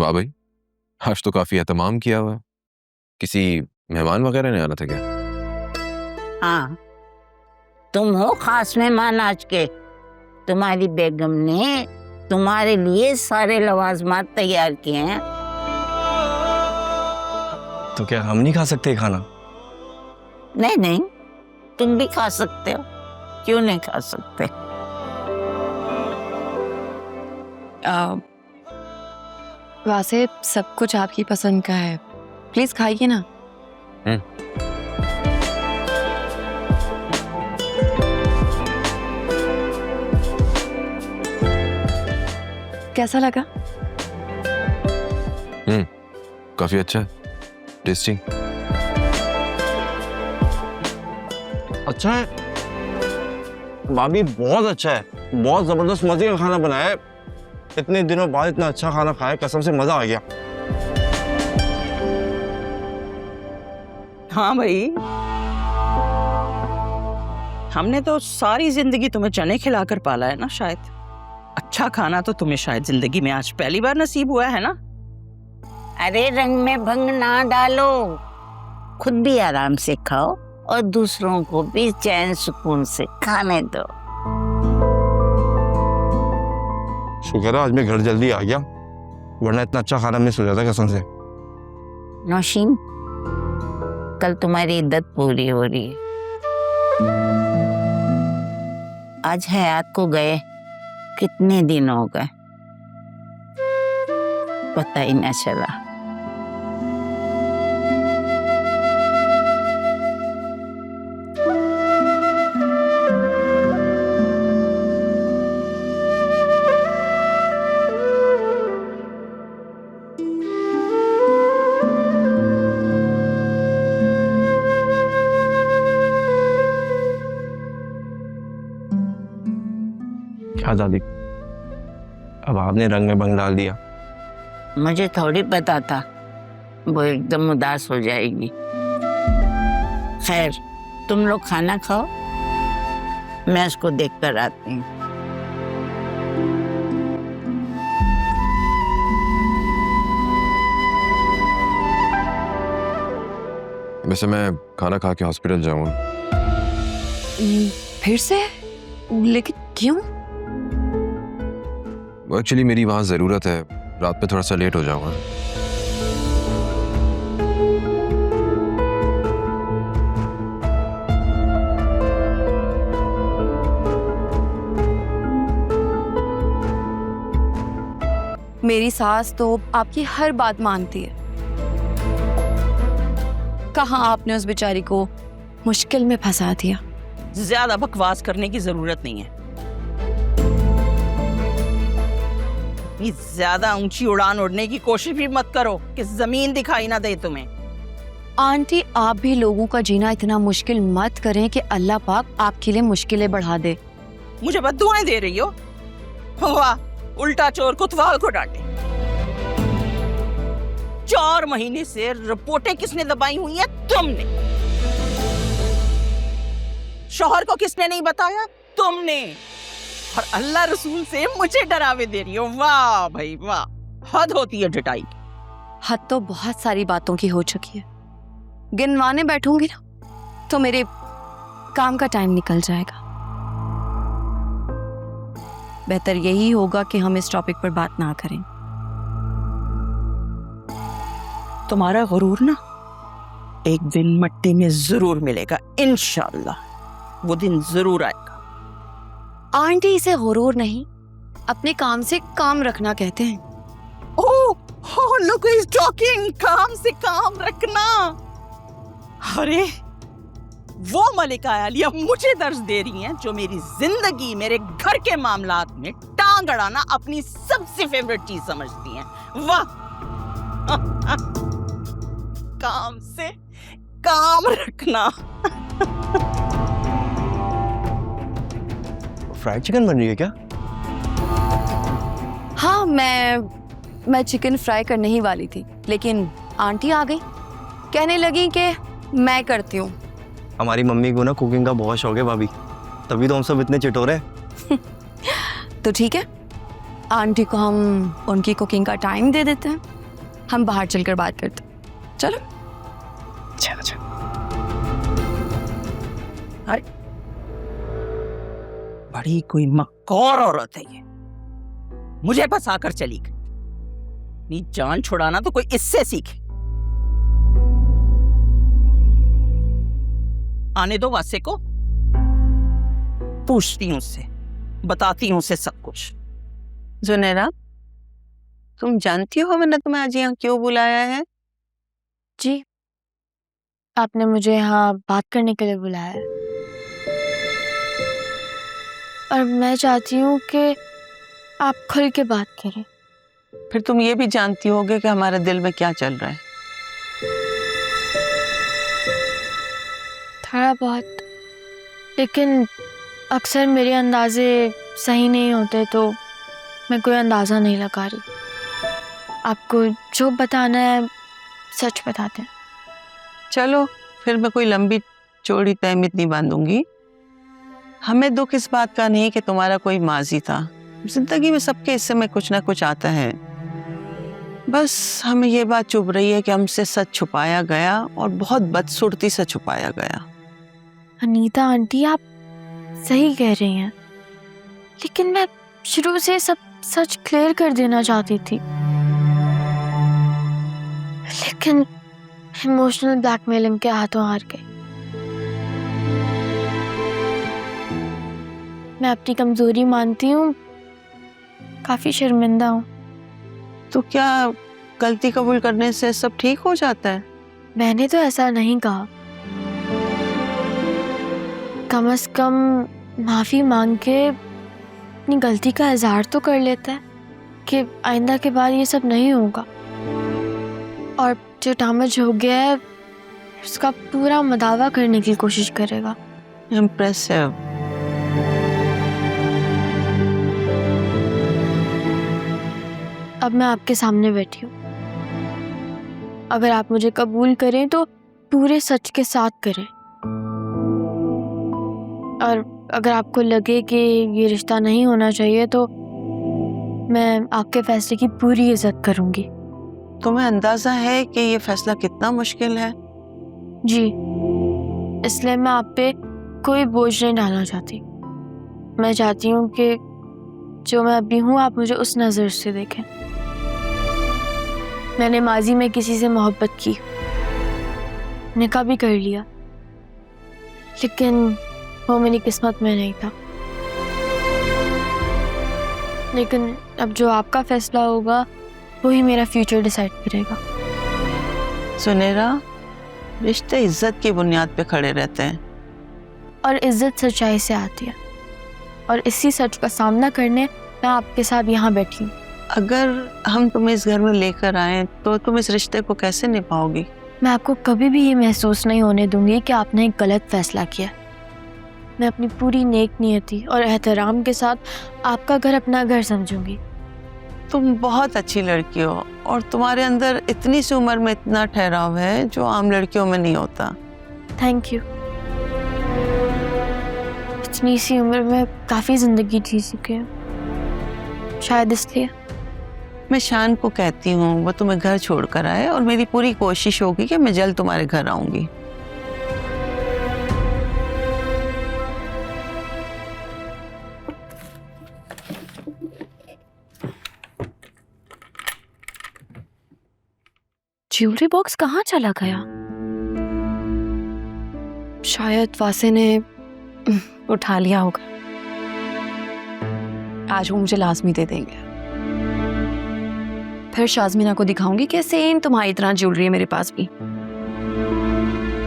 वाह भाई, आज तो काफी एहतमाम किया हुआ। किसी मेहमान वगैरह ने आना था क्या? हाँ, तुम हो खास मेहमान आज के। तुम्हारी बेगम ने तुम्हारे लिए सारे लवाजमात तैयार किए हैं। तो क्या हम नहीं खा सकते खाना? नहीं नहीं, तुम भी खा सकते हो, क्यों नहीं खा सकते? वैसे सब कुछ आपकी पसंद का है, प्लीज खाइए ना। कैसा लगा? काफी अच्छा है, टेस्टी। अच्छा है भाभी, बहुत अच्छा है, बहुत जबरदस्त मजे का खाना बनाया है। इतने दिनों बाद इतना अच्छा खाना खाया, कसम से मजा आ गया। हाँ भाई, हमने तो सारी जिंदगी तुम्हें चने खिलाकर पाला है ना। शायद अच्छा खाना तो तुम्हें शायद जिंदगी में आज पहली बार नसीब हुआ है ना। अरे रंग में भंग ना डालो, खुद भी आराम से खाओ और दूसरों को भी चैन सुकून से खाने दो। शुक्र है आज मैं घर जल्दी आ गया, वरना इतना अच्छा खाना मिस हो जाता कसम से। नौशीन, कल तुम्हारी इद्दत पूरी हो रही है। आज हयात को गए कितने दिन हो गए, पता ही न चला। क्या दादी, अब आपने रंग में भंग डाल दिया। मुझे थोड़ी पता था वो एकदम उदास हो जाएगी। खैर, तुम लोग खाना खाओ, मैं उसको देख कर आती हूँ। वैसे मैं खाना खा के हॉस्पिटल जाऊंगा। फिर से? लेकिन क्यों? एक्चुअली मेरी वहां जरूरत है, रात पे थोड़ा सा लेट हो जाऊंगा। मेरी सास तो आपकी हर बात मानती है। कहाँ आपने उस बेचारी को मुश्किल में फंसा दिया। ज्यादा बकवास करने की जरूरत नहीं है। इतनी ज्यादा ऊंची उड़ान उड़ने की कोशिश भी मत करो कि जमीन दिखाई ना दे तुम्हें। आंटी, आप भी लोगों का जीना इतना मुश्किल मत करें कि अल्लाह पाक आपके लिए मुश्किलें बढ़ा दे। मुझे बद्दुआएं दे रही हो? वाह, उल्टा चोर कोतवाल को डांटे। 4 महीने से रिपोर्टें किसने दबाई हुई हैं? तुमने। शौहर को किसने नहीं बताया? तुमने। और अल्लाह रसूल से मुझे डरावे दे रही हो। वाह भाई वाह, हद होती है डटाई। हद तो बहुत सारी बातों की हो चुकी है, गिनवाने बैठूंगी ना तो मेरे काम का टाइम निकल जाएगा। बेहतर यही होगा कि हम इस टॉपिक पर बात ना करें। तुम्हारा गुरूर ना एक दिन मट्टी में जरूर मिलेगा, इंशाअल्लाह। वो दिन जरूर आएगा। आंटी, इसे गुरूर नहीं, अपने काम से काम रखना कहते हैं। ओह, look who is talking। काम से काम रखना। अरे वो मलिका आलिया मुझे दर्ज दे रही हैं जो मेरी जिंदगी, मेरे घर के मामलात में टांग अड़ाना अपनी सबसे फेवरेट चीज समझती हैं। वाह काम से काम रखना। फ्राइड चिकन बन रही है क्या? हाँ, मैं चिकन फ्राई करने ही वाली थी, लेकिन आंटी आ गई, कहने लगी कि मैं करती हूँ। हमारी मम्मी को ना कुकिंग का बहुत शौक है भाभी, तभी तो हम सब इतने चिटोरे। तो ठीक है, आंटी को हम उनकी कुकिंग का टाइम दे देते हैं। हम बाहर चलकर बात करते। चलो। अच्छा अच्छा। बड़ी कोई मक्कार औरत है ये, मुझे फंसा कर चली गई। अपनी जान छुड़ाना तो कोई इससे सीखे। आने दो वासे को, पूछती हूँ उससे, बताती हूँ उसे सब कुछ। जुनैरा, तुम जानती हो मैंने तुम्हें आज यहाँ क्यों बुलाया है? जी, आपने मुझे यहाँ बात करने के लिए बुलाया है और मैं चाहती हूँ कि आप खुल के बात करें। फिर तुम ये भी जानती होगे कि हमारे दिल में क्या चल रहा है। थोड़ा बहुत, लेकिन अक्सर मेरे अंदाजे सही नहीं होते तो मैं कोई अंदाज़ा नहीं लगा रही। आपको जो बताना है सच बताते हैं। चलो फिर मैं कोई लंबी चौड़ी तहमीत नहीं बांधूंगी। हमें दुख इस बात का नहीं कि तुम्हारा कोई माजी था। जिंदगी में सबके हिस्से में कुछ ना कुछ आता है। बस हमें ये बात चुभ रही है कि हमसे सच छुपाया गया और बहुत बदसूरती से छुपाया गया। अनीता आंटी, आप सही कह रही हैं, लेकिन मैं शुरू से सब सच क्लियर कर देना चाहती थी, लेकिन इमोशनल ब्लैकमेलिंग के हाथों हार गई। मैं अपनी कमजोरी मानती हूँ, काफी शर्मिंदा हूँ। तो क्या गलती कबूल करने से सब ठीक हो जाता है? मैंने तो ऐसा नहीं कहा। कम से कम माफी मांग के अपनी गलती का इजहार तो कर लेता है कि आइंदा के बाद ये सब नहीं होगा, और जो डैमेज हो गया है उसका पूरा मदावा करने की कोशिश करेगा। इम्प्रेसिव। अब मैं आपके सामने बैठी हूँ। अगर आप मुझे कबूल करें तो पूरे सच के साथ करें, और अगर आपको लगे कि ये रिश्ता नहीं होना चाहिए तो मैं आपके फैसले की पूरी इज्जत करूंगी। तुम्हें अंदाजा है कि ये फैसला कितना मुश्किल है? जी, इसलिए मैं आप पे कोई बोझ नहीं डालना चाहती। मैं चाहती हूँ कि जो मैं अभी हूँ आप मुझे उस नज़र से देखें। मैंने माजी में किसी से मोहब्बत की, निकाह भी कर लिया, लेकिन वो मेरी किस्मत में नहीं था। लेकिन अब जो आपका फैसला होगा वही मेरा फ्यूचर डिसाइड करेगा। सुनेरा, रिश्ते इज्जत की बुनियाद पे खड़े रहते हैं, और इज्जत सच्चाई से आती है, और इसी सच का सामना करने मैं आपके साथ यहाँ बैठी हूँ। अगर हम तुम्हें इस घर में लेकर आए तो तुम इस रिश्ते को कैसे निभाओगी? मैं आपको कभी भी ये महसूस नहीं होने दूंगी कि आपने एक गलत फैसला किया। मैं अपनी पूरी नेक नियति और एहतराम के साथ आपका घर अपना घर समझूंगी। तुम बहुत अच्छी लड़की हो और तुम्हारे अंदर इतनी सी उम्र में इतना ठहराव है जो आम लड़कियों में नहीं होता। Thank you. इतनी सी उम्र में काफ़ी ज़िंदगी जी चुकी हूँ, शायद इसलिए। मैं शान को कहती हूँ वो तुम्हें घर छोड़कर आए, और मेरी पूरी कोशिश होगी कि मैं जल्द तुम्हारे घर आऊंगी। ज्वेलरी बॉक्स कहाँ चला गया? शायद वासे ने उठा लिया होगा। आज वो मुझे लाजमी दे देंगे। फिर शाज़मीना को दिखाऊंगी कि सेम तुम्हारी तरह ज्वेलरी है मेरे पास भी।